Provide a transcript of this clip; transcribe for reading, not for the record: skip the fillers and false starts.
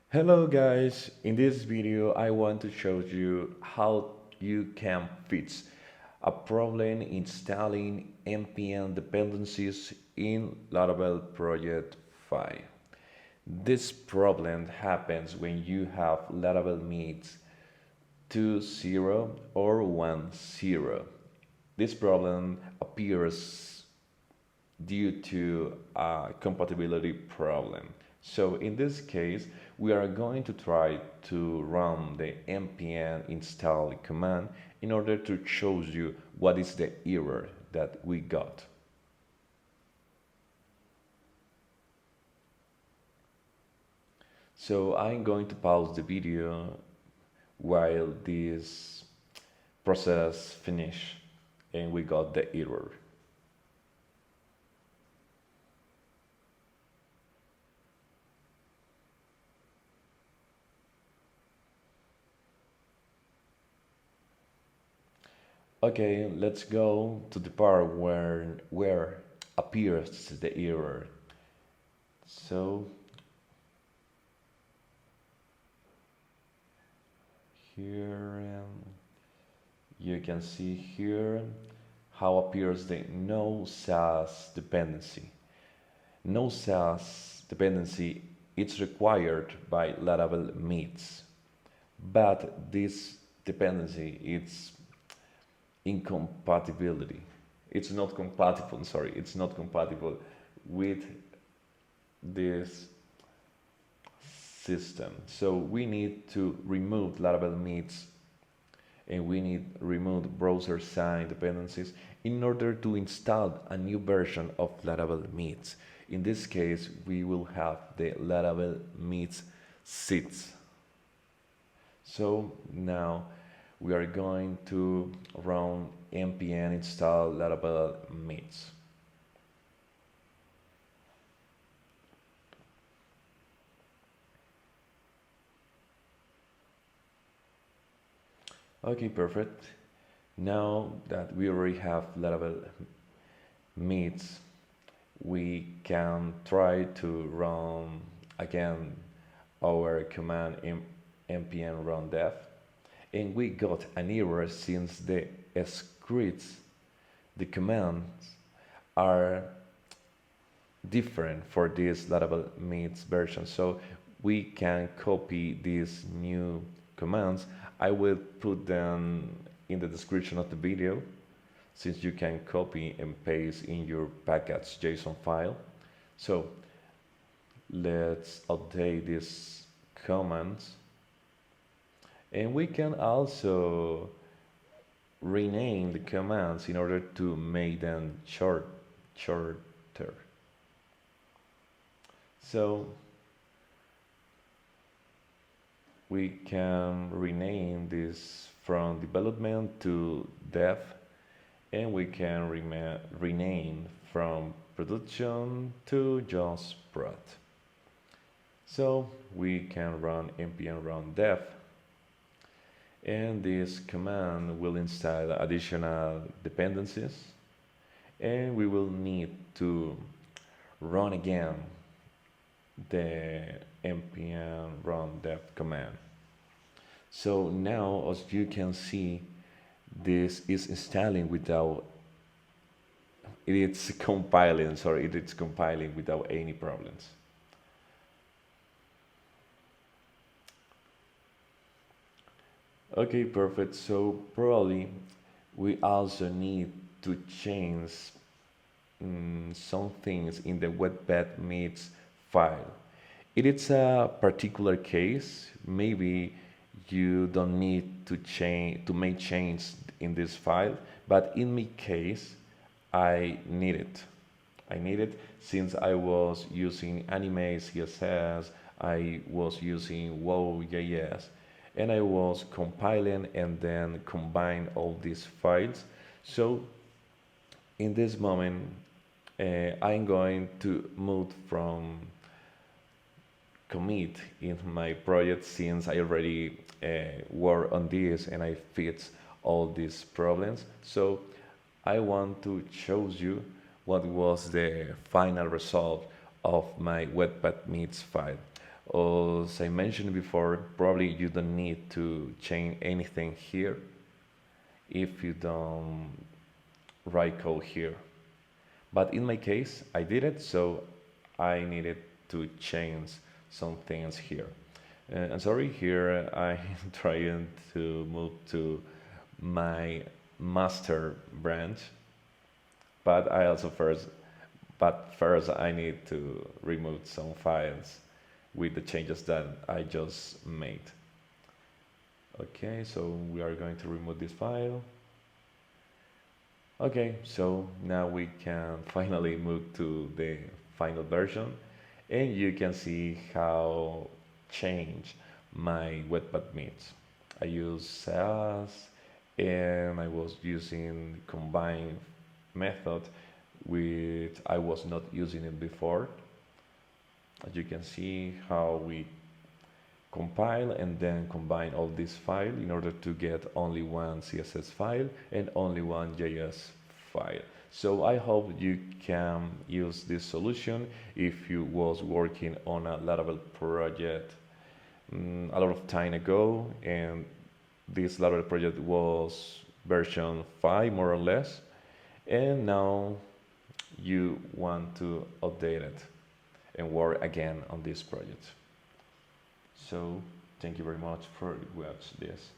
Hello guys, in this video I want to show you how you can fix a problem installing npm dependencies in Laravel project 5. This problem happens when you have laravel-mix 2.0 or 1.0. This problem appears due to a compatibility problem. So in this case, we are going to try to run the npm install command in order to show you what is the error that we got. So I'm going to pause the video while this process finish and we got the error. Okay, let's go to the part where appears the error. So here you can see here how appears the Node-Sass dependency. Node-Sass dependency is required by laravel-mix, but this dependency is incompatibility. It's not compatible, sorry, it's not compatible with this system. So we need to remove laravel-mix and we need remove browser side dependencies in order to install a new version of laravel-mix. In this case, we will have the laravel-mix 6. So now we are going to run npm install laravel-mix. Okay, perfect. Now that we already have laravel-mix, we can try to run again our command npm run dev, and we got an error since the scripts, the commands are different for this laravel-mix version. So we can copy these new commands. I will put them in the description of the video, since you can copy and paste in your package.json file. So let's update these commands, and we can also rename the commands in order to make them shorter. So we can rename this from development to dev, and we can rename from production to just prod. So we can run npm run dev, and this command will install additional dependencies, and we will need to run again the npm run dev command. So now, as you can see, this is installing without it's compiling without any problems. Okay, perfect. So probably we also need to change some things in the webpack meets file. It is a particular case. Maybe you don't need to make change in this file, but in my case, I need it. I need it since I was using anime CSS, I was using wow.js, and I was compiling and then combine all these files. So in this moment, I'm going to move from commit in my project, since I already work on this and I fix all these problems. So I want to show you what was the final result of my webpack meets file. As I mentioned before, probably you don't need to change anything here if you don't write code here. But in my case, I did it, so I needed to change some things here. I'm sorry, here I'm trying to move to my master branch, but I also first I need to remove some files with the changes that I just made. Okay, so we are going to remove this file. Okay, so now we can finally move to the final version, and you can see how change my webpack meets. I use Sass, and I was using combine method which I was not using it before. As you can see how we compile and then combine all this file in order to get only one CSS file and only one JS file. So I hope you can use this solution if you was working on a Laravel project a lot of time ago, and this Laravel project was version 5 more or less, and now you want to update it and work again on this project. So thank you very much for watching this.